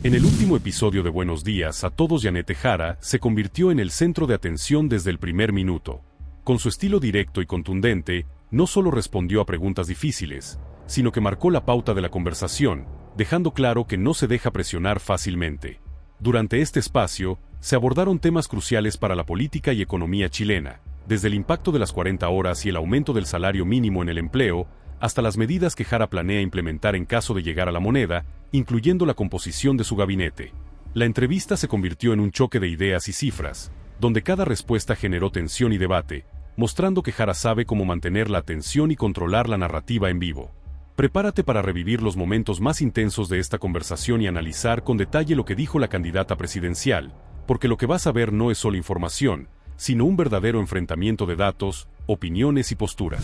En el último episodio de Buenos Días a Todos, Yanete Jara se convirtió en el centro de atención desde el primer minuto. Con su estilo directo y contundente, no solo respondió a preguntas difíciles, sino que marcó la pauta de la conversación, dejando claro que no se deja presionar fácilmente. Durante este espacio, se abordaron temas cruciales para la política y economía chilena, desde el impacto de las 40 horas y el aumento del salario mínimo en el empleo, hasta las medidas que Jara planea implementar en caso de llegar a la moneda, incluyendo la composición de su gabinete. La entrevista se convirtió en un choque de ideas y cifras, donde cada respuesta generó tensión y debate, mostrando que Jara sabe cómo mantener la atención y controlar la narrativa en vivo. Prepárate para revivir los momentos más intensos de esta conversación y analizar con detalle lo que dijo la candidata presidencial, porque lo que vas a ver no es solo información, sino un verdadero enfrentamiento de datos, opiniones y posturas.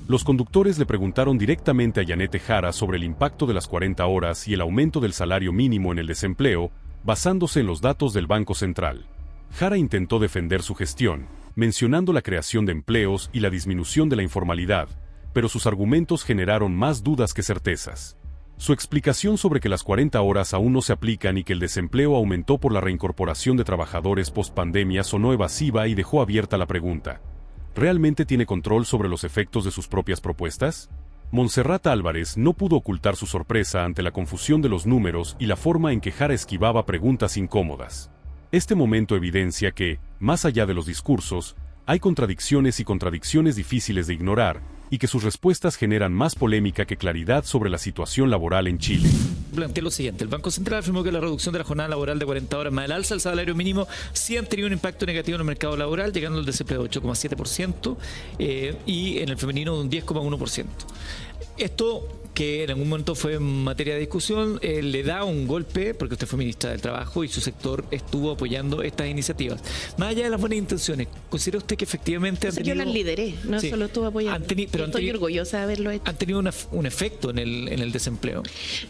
Los conductores le preguntaron directamente a Yanete Jara sobre el impacto de las 40 horas y el aumento del salario mínimo en el desempleo, basándose en los datos del Banco Central. Jara intentó defender su gestión, mencionando la creación de empleos y la disminución de la informalidad, pero sus argumentos generaron más dudas que certezas. Su explicación sobre que las 40 horas aún no se aplican y que el desempleo aumentó por la reincorporación de trabajadores post-pandemia sonó evasiva y dejó abierta la pregunta: ¿realmente tiene control sobre los efectos de sus propias propuestas? Montserrat Álvarez no pudo ocultar su sorpresa ante la confusión de los números y la forma en que Jara esquivaba preguntas incómodas. Este momento evidencia que, más allá de los discursos, hay contradicciones y contradicciones difíciles de ignorar, y que sus respuestas generan más polémica que claridad sobre la situación laboral en Chile. Planteé lo siguiente: el Banco Central afirmó que la reducción de la jornada laboral de 40 horas más el alza del salario mínimo sí han tenido un impacto negativo en el mercado laboral, llegando al desempleo de 8,7% y en el femenino de un 10,1%. Esto, que en algún momento fue materia de discusión, le da un golpe, porque usted fue ministra del Trabajo y su sector estuvo apoyando estas iniciativas. Más allá de las buenas intenciones, ¿considera usted que efectivamente yo las lideré, no sí, solo estuve apoyando? Estoy orgullosa de haberlo hecho. ¿Han tenido un efecto en el desempleo?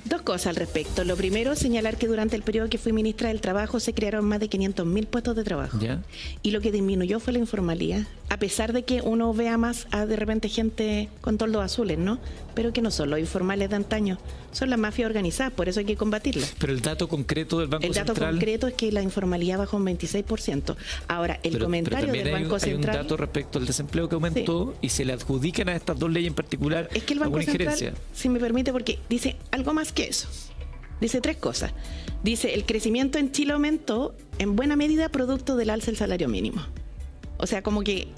Dos cosas al respecto. Lo primero, señalar que durante el periodo que fui ministra del Trabajo se crearon más de 500.000 puestos de trabajo. ¿Ya? Y lo que disminuyó fue la informalidad. A pesar de que uno vea más de repente gente con toldos azules, ¿no? Pero que no son los informales de antaño, son las mafias organizadas, por eso hay que combatirlas. Pero el dato concreto del Banco Central... El dato concreto es que la informalidad bajó un 26%. Ahora, el comentario del Banco Central... Hay un dato respecto al desempleo que aumentó, sí, y se le adjudican a estas dos leyes en particular es que el Banco alguna Central, injerencia. Si me permite, porque dice algo más que eso. Dice tres cosas. Dice: el crecimiento en Chile aumentó en buena medida producto del alza del salario mínimo. O sea, como que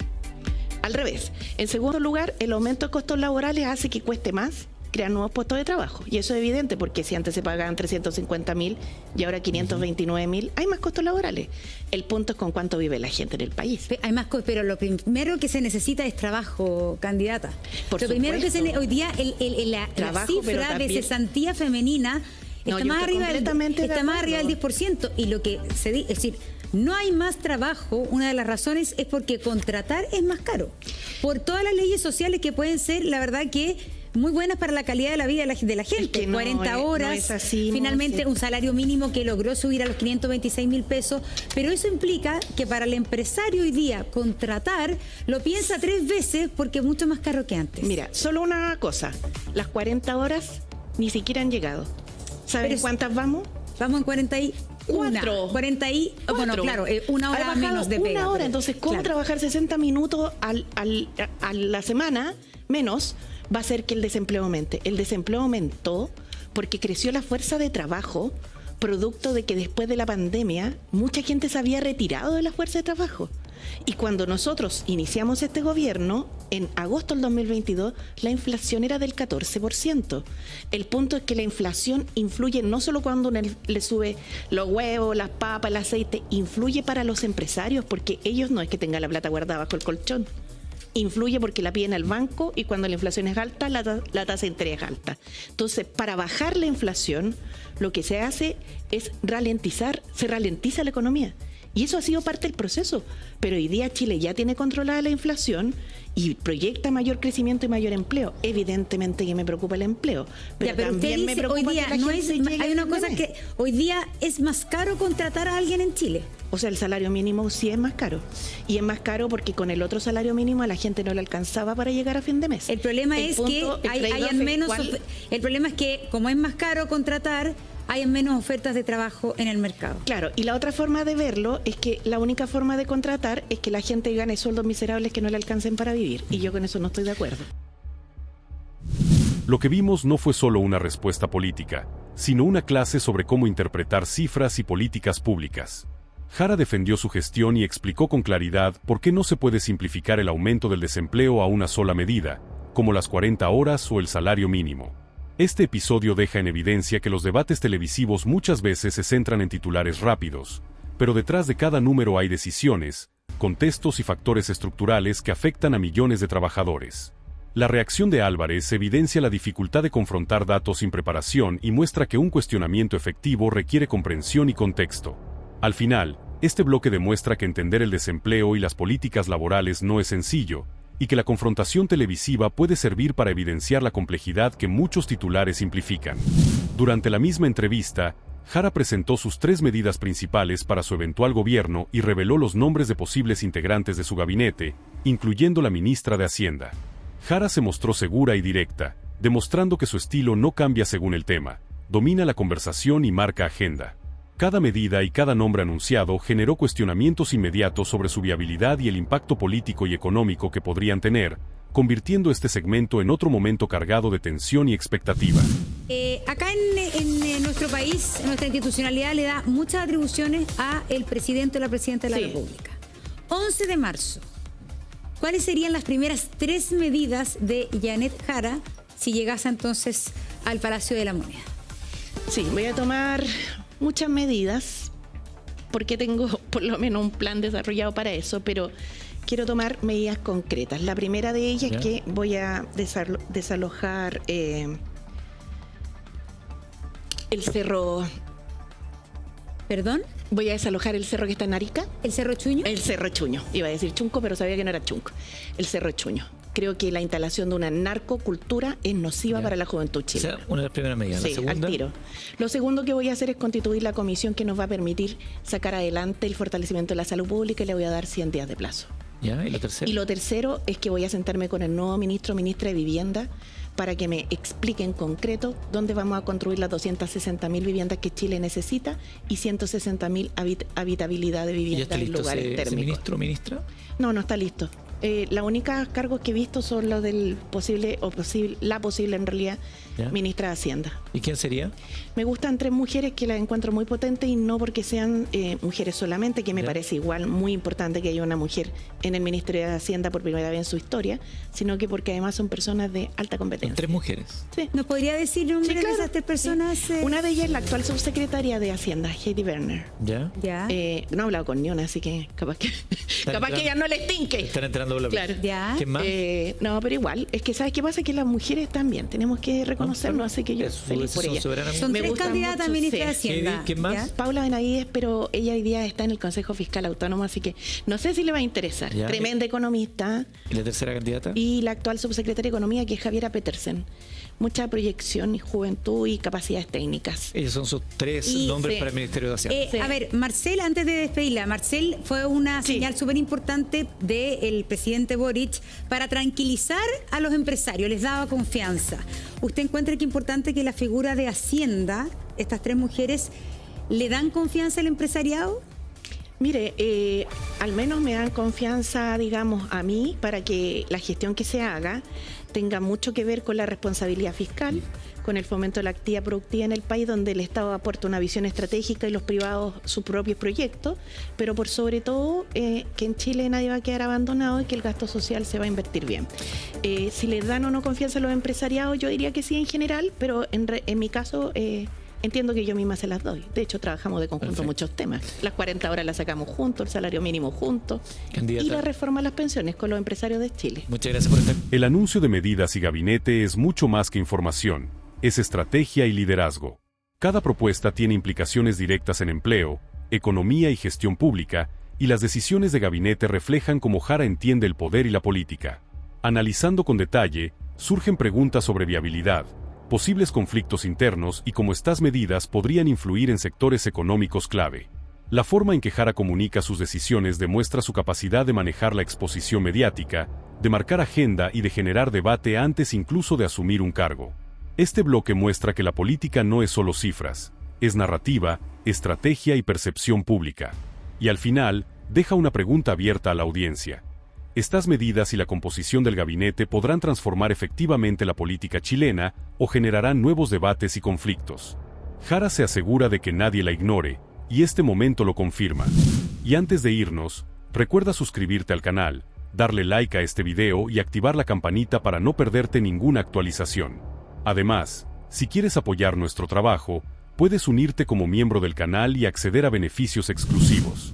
al revés. En segundo lugar, el aumento de costos laborales hace que cueste más crear nuevos puestos de trabajo. Y eso es evidente, porque si antes se pagaban 350.000 y ahora 529.000, hay más costos laborales. El punto es con cuánto vive la gente en el país. Hay más cosas, pero lo primero que se necesita es trabajo, candidata. Por lo primero que supuesto. Hoy día la cifra de cesantía femenina está más arriba del 10%. Y lo que se dice, es decir, no hay más trabajo. Una de las razones es porque contratar es más caro. Por todas las leyes sociales que pueden ser, la verdad, que muy buenas para la calidad de la vida de la gente. Es que 40 horas, no es así, finalmente un salario mínimo que logró subir a los 526.000 pesos, pero eso implica que para el empresario hoy día contratar lo piensa 3 veces porque es mucho más caro que antes. Mira, solo una cosa: las 40 horas ni siquiera han llegado. ¿Saben cuántas vamos? Vamos en 41. 40 y... Bueno, claro, una hora menos de pega. Una hora, entonces, ¿cómo claro, trabajar 60 minutos a la semana menos va a hacer que el desempleo aumente? El desempleo aumentó porque creció la fuerza de trabajo, producto de que después de la pandemia mucha gente se había retirado de la fuerza de trabajo. Y cuando nosotros iniciamos este gobierno, en agosto del 2022, la inflación era del 14%. El punto es que la inflación influye no solo cuando le sube los huevos, las papas, el aceite, influye para los empresarios, porque ellos no es que tengan la plata guardada bajo el colchón. Influye porque la piden al banco, y cuando la inflación es alta, la tasa de interés es alta. Entonces, para bajar la inflación, lo que se hace es se ralentiza la economía. Y eso ha sido parte del proceso. Pero hoy día Chile ya tiene controlada la inflación y proyecta mayor crecimiento y mayor empleo. Evidentemente que me preocupa el empleo. Pero también me preocupa hoy día que la gente se llegue hay una a fin de cosa mes. que hoy día es más caro contratar a alguien en Chile. O sea, el salario mínimo sí es más caro. Y es más caro porque con el otro salario mínimo a la gente no le alcanzaba para llegar a fin de mes. El problema es que hayan menos. El problema es que como es más caro contratar, hay menos ofertas de trabajo en el mercado. Claro, y la otra forma de verlo es que la única forma de contratar es que la gente gane sueldos miserables que no le alcancen para vivir, y yo con eso no estoy de acuerdo. Lo que vimos no fue solo una respuesta política, sino una clase sobre cómo interpretar cifras y políticas públicas. Jara defendió su gestión y explicó con claridad por qué no se puede simplificar el aumento del desempleo a una sola medida, como las 40 horas o el salario mínimo. Este episodio deja en evidencia que los debates televisivos muchas veces se centran en titulares rápidos, pero detrás de cada número hay decisiones, contextos y factores estructurales que afectan a millones de trabajadores. La reacción de Álvarez evidencia la dificultad de confrontar datos sin preparación y muestra que un cuestionamiento efectivo requiere comprensión y contexto. Al final, este bloque demuestra que entender el desempleo y las políticas laborales no es sencillo, y que la confrontación televisiva puede servir para evidenciar la complejidad que muchos titulares simplifican. Durante la misma entrevista, Jara presentó sus 3 medidas principales para su eventual gobierno y reveló los nombres de posibles integrantes de su gabinete, incluyendo la ministra de Hacienda. Jara se mostró segura y directa, demostrando que su estilo no cambia según el tema, domina la conversación y marca agenda. Cada medida y cada nombre anunciado generó cuestionamientos inmediatos sobre su viabilidad y el impacto político y económico que podrían tener, convirtiendo este segmento en otro momento cargado de tensión y expectativa. Acá en nuestro país, nuestra institucionalidad le da muchas atribuciones a el presidente o la presidenta de la República. 11 de marzo. ¿Cuáles serían las primeras 3 medidas de Janet Jara si llegase entonces al Palacio de la Moneda? Sí, voy a tomar muchas medidas, porque tengo por lo menos un plan desarrollado para eso, pero quiero tomar medidas concretas. La primera de ellas es que voy a desalojar el cerro... ¿Perdón? Voy a desalojar el cerro que está en Arica. ¿El Cerro Chuño? El Cerro Chuño. Iba a decir Chunco, pero sabía que no era Chunco. El Cerro Chuño. Creo que la instalación de una narcocultura es nociva para la juventud chilena. O sea, una de las primeras medidas. Sí, ¿La segunda? al tiro. Lo segundo que voy a hacer es constituir la comisión que nos va a permitir sacar adelante el fortalecimiento de la salud pública, y le voy a dar 100 días de plazo. ¿Ya? ¿Y lo tercero? Y lo tercero es que voy a sentarme con el nuevo ministra de Vivienda para que me explique en concreto dónde vamos a construir las 260.000 viviendas que Chile necesita y 160.000 habitabilidad de vivienda en lugares térmicos. ¿Ese ministro o ministra? No está listo. Las únicas cargos que he visto son los del la posible en realidad, ministra de Hacienda. ¿Y quién sería? Me gustan 3 mujeres que las encuentro muy potentes, y no porque sean mujeres solamente, que me parece igual muy importante que haya una mujer en el Ministerio de Hacienda por primera vez en su historia, sino que porque además son personas de alta competencia. 3 mujeres. Sí. ¿Nos podría decir nombres de esas 3 personas? Sí. Una de ellas es la actual subsecretaria de Hacienda, Heidi Werner. ¿Ya? Ya. No he hablado con ni una, así que capaz que ya no les tinque. Están entrando la Claro. ¿Ya? ¿Quién más? No, pero igual, es que ¿sabes qué pasa? Que las mujeres también tenemos que reconocerlo, así que yo feliz por ella. Son 3 candidatas a ministra de Hacienda. ¿Quién más? ¿Ya? Paula Benavides, pero ella hoy día está en el Consejo Fiscal Autónomo, así que no sé si le va a interesar. ¿Ya? Tremenda economista. ¿Y la tercera candidata? Y la actual subsecretaria de Economía, que es Javiera Petersen. Mucha proyección y juventud y capacidades técnicas. Ellos son sus 3 nombres para el Ministerio de Hacienda. A ver, Marcel, antes de despedirla, Marcel fue una señal súper importante del presidente Boric para tranquilizar a los empresarios, les daba confianza. ¿Usted encuentra que es importante que la figura de Hacienda, estas 3 mujeres, le dan confianza al empresariado? Mire, al menos me dan confianza, digamos, a mí, para que la gestión que se haga tenga mucho que ver con la responsabilidad fiscal, con el fomento de la actividad productiva en el país, donde el Estado aporta una visión estratégica y los privados sus propios proyectos, pero por sobre todo que en Chile nadie va a quedar abandonado y que el gasto social se va a invertir bien. Si les dan o no confianza a los empresariados, yo diría que sí en general, pero en mi caso... entiendo que yo misma se las doy. De hecho, trabajamos de conjunto muchos temas. Las 40 horas las sacamos juntos, el salario mínimo juntos. Candidata. Y la reforma a las pensiones con los empresarios de Chile. Muchas gracias por estar. El anuncio de medidas y gabinete es mucho más que información. Es estrategia y liderazgo. Cada propuesta tiene implicaciones directas en empleo, economía y gestión pública, y las decisiones de gabinete reflejan cómo Jara entiende el poder y la política. Analizando con detalle, surgen preguntas sobre viabilidad, posibles conflictos internos y cómo estas medidas podrían influir en sectores económicos clave. La forma en que Jara comunica sus decisiones demuestra su capacidad de manejar la exposición mediática, de marcar agenda y de generar debate antes incluso de asumir un cargo. Este bloque muestra que la política no es solo cifras, es narrativa, estrategia y percepción pública. Y al final, deja una pregunta abierta a la audiencia. ¿Estas medidas y la composición del gabinete podrán transformar efectivamente la política chilena o generarán nuevos debates y conflictos? Jara se asegura de que nadie la ignore, y este momento lo confirma. Y antes de irnos, recuerda suscribirte al canal, darle like a este video y activar la campanita para no perderte ninguna actualización. Además, si quieres apoyar nuestro trabajo, puedes unirte como miembro del canal y acceder a beneficios exclusivos.